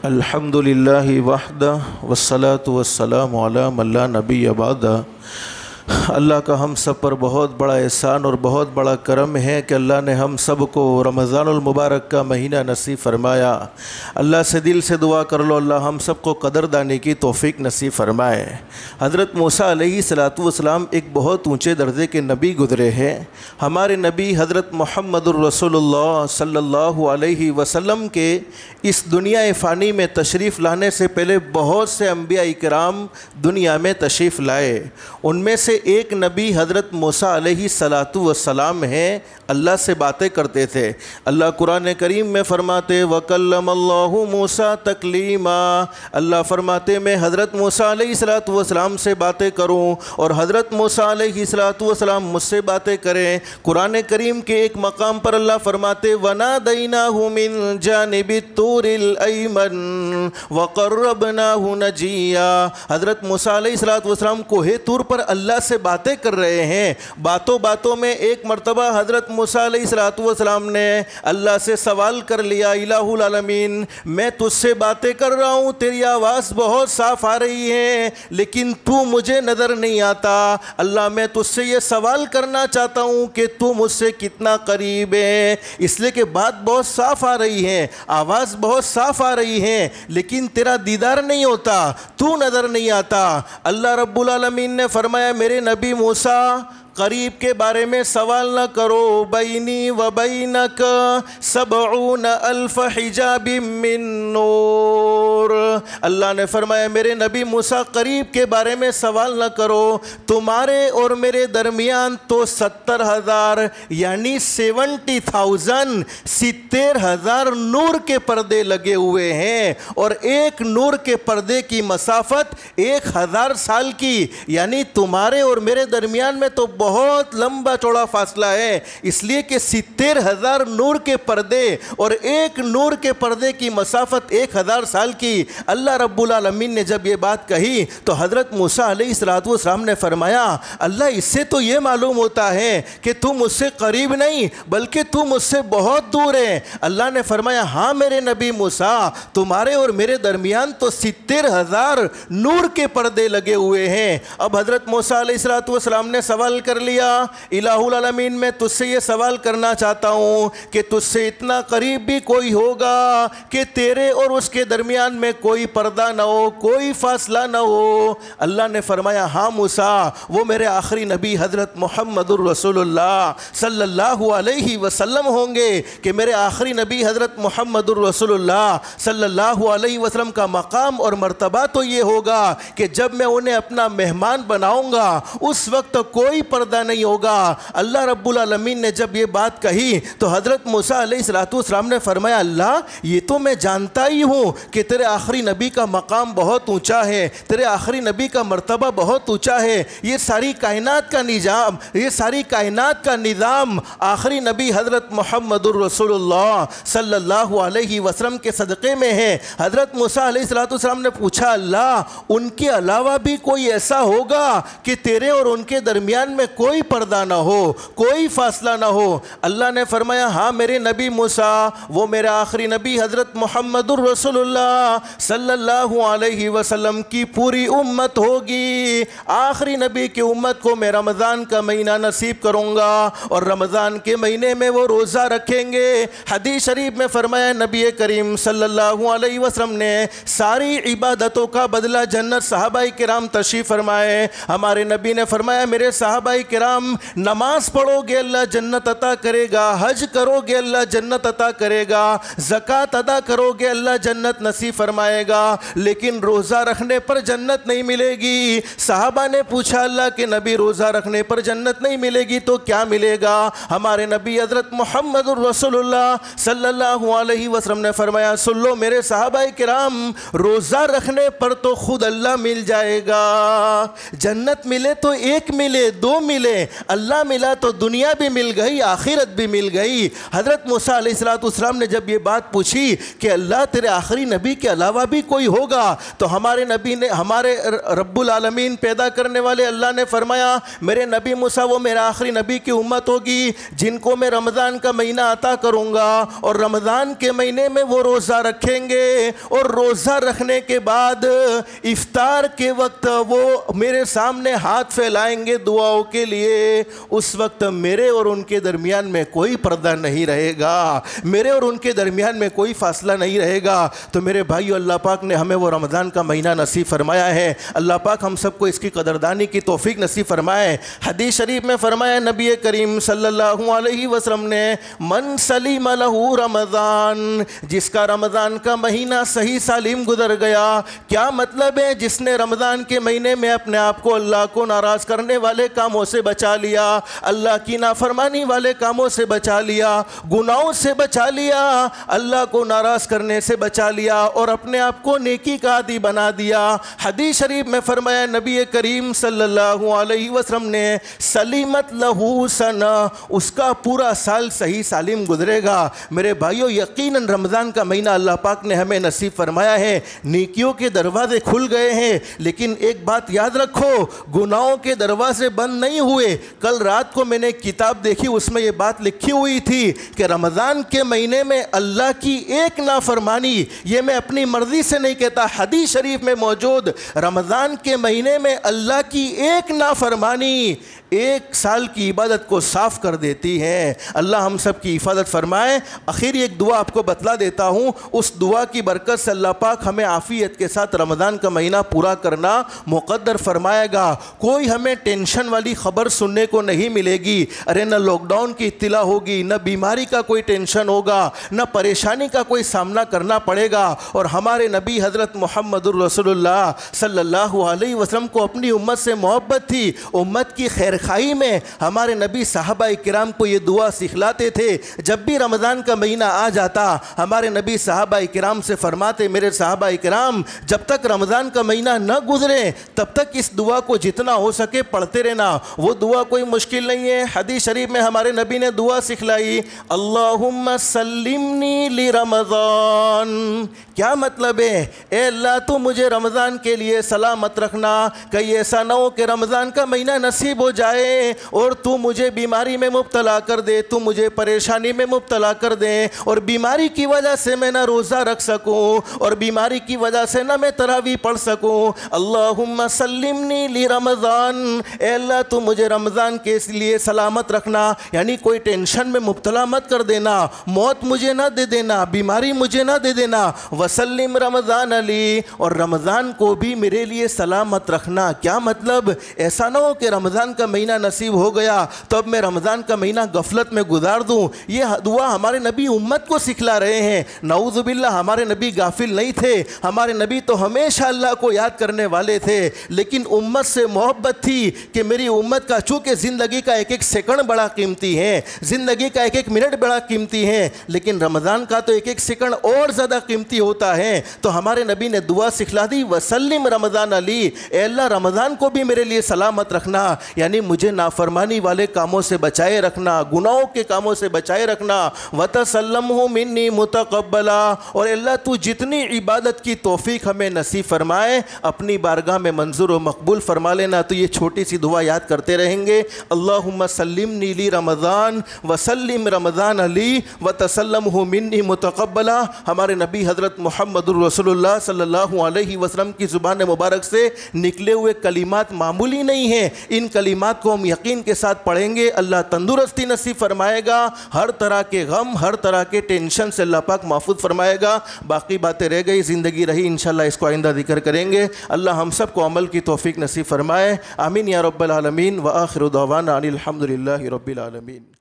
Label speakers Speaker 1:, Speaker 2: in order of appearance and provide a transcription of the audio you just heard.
Speaker 1: الحمدللہ وحدہ والصلاة والسلام علی من لا نبی بعدہ۔ اللہ کا ہم سب پر بہت بڑا احسان اور بہت بڑا کرم ہے کہ اللہ نے ہم سب کو رمضان المبارک کا مہینہ نصیب فرمایا۔ اللہ سے دل سے دعا کر لو اللہ ہم سب کو قدردانی کی توفیق نصیب فرمائے۔ حضرت موسیٰ علیہ السلام ایک بہت اونچے درجے کے نبی گزرے ہیں۔ ہمارے نبی حضرت محمد الرسول اللہ صلی اللہ علیہ وسلم کے اس دنیا فانی میں تشریف لانے سے پہلے بہت سے انبیاء کرام دنیا میں تشریف لائے۔ ان میں سے ایک نبی حضرت موسیٰ علیہ السلام ہیں، اللہ سے باتیں کرتے تھے۔ اللہ قرآن کریم میں فرماتے وَكَلَّمَ اللَّهُ مُوسَىٰ تَكْلِيمًا، اللہ فرماتے میں حضرت موسیٰ علیہ السلام سے باتیں کروں اور حضرت موسیٰ علیہ السلام مجھ سے باتیں کریں۔ قرآن کریم کے ایک مقام پر اللہ فرماتے وَنَادَيْنَاهُ مِن جَانِبِ الطُّورِ الْأَيْمَنِ وَقَرَّبْنَاهُ نَجِيًّا، حضرت موسیٰ علیہ السلام کوہ طور پر اللہ سے باتیں کر رہے ہیں۔ باتوں باتوں میں ایک مرتبہ حضرت موسیٰ علیہ السلام نے اللہ سے سوال کر لیا الہ العالمین میں تجھ سے باتیں کر رہا ہوں، تیری آواز بہت صاف آ رہی ہے لیکن تو مجھے نظر نہیں آتا۔ اللہ میں تجھ سے یہ سوال کرنا چاہتا ہوں کہ تو مجھ سے کتنا قریب ہے، اس لیے کہ بات بہت صاف آ رہی ہے، آواز بہت صاف آ رہی ہے لیکن تیرا دیدار نہیں ہوتا، تو نظر نہیں آتا۔ اللہ رب العالمین نے فرمایا میرے نبی موسیٰ قریب کے بارے میں سوال نہ کرو، بینی و بینک 70,000 حجاب من نور، اللہ نے فرمایا میرے نبی موسیٰ قریب کے بارے میں سوال نہ کرو، تمہارے اور میرے درمیان تو 70,000 یعنی 70,000 70,000 نور کے پردے لگے ہوئے ہیں، اور ایک نور کے پردے کی مسافت 1000 سال کی، یعنی تمہارے اور میرے درمیان میں تو بہت لمبا چوڑا فاصلہ ہے، اس لیے کہ 70,000 نور کے پردے اور ایک نور کے پردے کی مسافت 1000 سال کی۔ اللہ رب العالمین نے جب یہ بات کہی تو حضرت موسیٰ علیہ السلام نے فرمایا اللہ اس سے تو یہ معلوم ہوتا ہے کہ تو مجھ سے قریب نہیں بلکہ تو مجھ سے بہت دور ہے۔ اللہ نے فرمایا ہاں میرے نبی موسیٰ تمہارے اور میرے درمیان تو 70,000 نور کے پردے لگے ہوئے ہیں۔ اب حضرت موسیٰ علیہ السلام نے سوال کر لیا الہ العالمین میں تجھ سے یہ سوال کرنا چاہتا ہوں کہ تجھ سے اتنا قریب بھی کوئی ہوگا کہ تیرے اور اس کے درمیان میں کوئی پردہ نہ ہو، کوئی فاصلہ نہ ہو؟ اللہ نے فرمایا ہاں موسیٰ وہ میرے آخری نبی حضرت محمد الرسول اللہ صلی اللہ علیہ وسلم ہوں گے کہ میرے آخری نبی حضرت محمد الرسول اللہ صلی اللہ علیہ وسلم کا مقام اور مرتبہ تو یہ ہوگا کہ جب میں انہیں اپنا مہمان بناؤں گا اس وقت کوئی پردہ نہیں ہوگا۔ اللہ رب العالمین نے جب یہ بات کہی تو حضرت موسیٰ علیہ السلام نے فرمایا اللہ یہ تو میں جانتا ہی ہوں کہ تیرے آخری نبی کا مقام بہت اونچا ہے، تیرے آخری نبی کا مرتبہ بہت اونچا ہے، یہ ساری کائنات کا نظام آخری نبی حضرت محمد الرسول اللہ صلی اللہ علیہ وسلم کے صدقے میں ہے۔ حضرت موسیٰ علیہ السلام نے پوچھا اللہ ان کے علاوہ بھی کوئی ایسا ہوگا کہ تیرے اور ان کے درمیان میں کوئی پردہ نہ ہو، کوئی فاصلہ نہ ہو؟ اللہ نے فرمایا ہاں میرے نبی موسیٰ وہ میرے آخری نبی حضرت محمد الرسول اللہ صلی اللہ علیہ وسلم کی پوری امت ہوگی۔ آخری نبی کی امت کو میں رمضان کا مہینہ نصیب کروں گا اور رمضان کے مہینے میں وہ روزہ رکھیں گے۔ حدیث شریف میں فرمایا نبی کریم صلی اللہ علیہ وسلم نے ساری عبادتوں کا بدلہ جنت صحابہ کرام تشریف فرمائے۔ ہمارے نبی نے فرمایا میرے صحابہ کرام نماز پڑھو گے اللہ جنت عطا کرے گا، حج کرو گے اللہ جنت عطا کرے گا، زکوٰۃ ادا کرو گے اللہ جنت نصیب فرمائے گا، لیکن روزہ رکھنے پر جنت نہیں ملے گی۔ صحابہ نے پوچھا اللہ کے نبی روزہ رکھنے پر جنت نہیں ملے گی تو کیا ملے گا؟ ہمارے نبی حضرت محمد الرسول اللہ صلی اللہ علیہ وسلم نے فرمایا سن لو میرے صحابہ کرام روزہ رکھنے پر تو خود اللہ مل جائے گا، جنت ملے تو ایک ملے دو ملے، اللہ ملا تو دنیا بھی مل گئی آخرت بھی مل گئی۔ حضرت موسیٰ علیہ السلام نے جب یہ بات پوچھی کہ اللہ تیرے آخری نبی کے علاوہ بھی کوئی ہوگا تو ہمارے نبی نے، ہمارے رب العالمین پیدا کرنے والے اللہ نے فرمایا میرے نبی موسیٰ وہ میرا آخری نبی کی امت ہوگی جن کو میں رمضان کا مہینہ عطا کروں گا، اور رمضان کے مہینے میں وہ روزہ رکھیں گے، اور روزہ رکھنے کے بعد افطار کے وقت وہ میرے سامنے ہاتھ پھیلائیں گے دعاؤں کے لیے، اس وقت میرے اور ان کے درمیان میں کوئی پردہ نہیں رہے گا، میرے اور ان کے درمیان میں کوئی فاصلہ نہیں رہے گا۔ تو میرے بھائیو، اللہ پاک نے ہمیں وہ رمضان کا مہینہ نصیب فرمایا ہے، اللہ پاک ہم سب کو اس کی قدردانی کی توفیق نصیب فرمائے۔ حدیث شریف میں فرمایا نبی کریم صلی اللہ علیہ وسلم نے من سلیم لہ رمضان، جس کا رمضان کا مہینہ صحیح سالم گزر گیا۔ کیا مطلب ہے؟ جس نے رمضان کے مہینے میں اپنے آپ کو اللہ کو ناراض کرنے والے کاموں سے بچا لیا، اللہ کی نافرمانی والے کاموں سے بچا لیا، گناہوں سے بچا لیا، اللہ کو ناراض کرنے سے بچا لیا، اور اپنے آپ کو نیکی کا عادی بنا دیا۔ حدیث شریف میں فرمایا نبی کریم صلی اللہ علیہ وسلم نے سلیمت لہو سنہ، اس کا پورا سال صحیح سالم گزرے گا۔ میرے بھائیو، یقیناً رمضان کا مہینہ اللہ پاک نے ہمیں نصیب فرمایا ہے، نیکیوں کے دروازے کھل گئے ہیں، لیکن ایک بات یاد رکھو، گناہوں کے دروازے بند نہیں ہوئے۔ کل رات کو میں نے ایک کتاب دیکھی، اس میں یہ بات لکھی ہوئی تھی کہ رمضان کے مہینے میں اللہ کی ایک نافرمانی، یہ میں اپنی مرضی سے نہیں کہتا، حدیث شریف میں موجود، رمضان کے مہینے میں اللہ کی ایک نافرمانی ایک سال کی عبادت کو صاف کر دیتی ہے۔ اللہ ہم سب کی حفاظت فرمائے۔ آخری ایک دعا آپ کو بتلا دیتا ہوں، اس دعا کی برکت سے اللہ پاک ہمیں عافیت کے ساتھ رمضان کا مہینہ پورا کرنا مقدر فرمائے گا۔ کوئی ہمیں ٹینشن والی خبر سننے کو نہیں ملے گی، ارے نہ لاک ڈاؤن کی اطلاع ہوگی، نہ بیماری کا کوئی ٹینشن ہوگا، نہ پریشانی کا کوئی سامنا کرنا پڑے گا۔ اور ہمارے نبی حضرت محمد الرسول اللہ صلی اللہ علیہ وسلم کو اپنی امت سے محبت تھی، امت کی خیر خواہی میں ہمارے نبی صحابہ کرام کو یہ دعا سکھلاتے تھے۔ جب بھی رمضان کا مہینہ آ جاتا، ہمارے نبی صحابہ کرام سے فرماتے، میرے صحابہ کرام جب تک رمضان کا مہینہ نہ گزرے تب تک اس دعا کو جتنا ہو سکے پڑھتے رہنا۔ وہ دعا کوئی مشکل نہیں ہے، حدیث شریف میں ہمارے نبی نے دعا سکھلائی، اللہم سلمنی لرمضان۔ کیا مطلب ہے؟ اے اللہ تو مجھے رمضان کے لیے سلامت رکھنا، کہیں ایسا نہ ہو کہ رمضان کا مہینہ نصیب ہو جائے اور تو مجھے بیماری میں مبتلا کر دے، تو مجھے پریشانی میں مبتلا کر دے، اور بیماری کی وجہ سے میں نہ روزہ رکھ سکوں، اور بیماری کی وجہ سے نہ میں تراویح پڑھ سکوں۔ اللہم سلمنی لرمضان، اے اللہ تو مجھے رمضان کے اس لیے سلامت رکھنا، یعنی کوئی ٹینشن میں مبتلا مت کر دینا، موت مجھے نہ دے دینا، بیماری مجھے نہ دے دینا۔ وسلم رمضان علی، اور رمضان کو بھی میرے لیے سلامت رکھنا۔ کیا مطلب؟ ایسا نہ ہو کہ رمضان کا مہینہ نصیب ہو گیا تو اب میں رمضان کا مہینہ غفلت میں گزار دوں۔ یہ دعا ہمارے نبی امت کو سکھلا رہے ہیں۔ نعوذ باللہ، ہمارے نبی غافل نہیں تھے، ہمارے نبی تو ہمیشہ اللہ کو یاد کرنے والے تھے، لیکن امت سے محبت تھی کہ میری امت کا، چونکہ زندگی کا ایک ایک سیکنڈ بڑا قیمتی ہے، زندگی کا ایک ایک منٹ بڑا قیمتی ہے، لیکن رمضان کا تو ایک ایک سیکنڈ اور زیادہ قیمتی ہوتا ہے۔ تو ہمارے نبی نے دعا سکھلا دی، وسلم رمضان علی، اے اللہ رمضان کو بھی میرے لیے سلامت رکھنا، یعنی مجھے نافرمانی والے کاموں سے بچائے رکھنا، گناہوں کے کاموں سے بچائے رکھنا۔ وَتَسَلَّمْهُ مِنِّي مُتَقَبَّلًا، اور اللہ تو جتنی عبادت کی توفیق ہمیں نصیب فرمائے اپنی بارگاہ میں منظور و مقبول فرما لینا۔ تو یہ چھوٹی سی دعا یاد کرتے رہیں گے، اللہم سلمنی لی رمضان وسلم رمضان علی وتسلمہ منی متقبلا۔ ہمارے نبی حضرت محمد الرسول اللہ صلی اللہ علیہ وسلم کی زبان مبارک سے نکلے ہوئے کلمات معمولی نہیں ہیں، ان کلمات کو ہم یقین کے ساتھ پڑھیں گے، اللہ تندرستی نصیب فرمائے گا، ہر طرح کے غم، ہر طرح کے ٹینشن سے اللہ پاک محفوظ فرمائے گا۔ باقی باتیں رہ گئی، زندگی رہی، انشاءاللہ اس کو آئندہ ذکر کریں گے۔ اللہ ہم سب کو عمل کی توفیق نصیب فرمائے، آمین یا رب العالمین۔ وآخر دعوانا ان الحمد للہ رب العالمین۔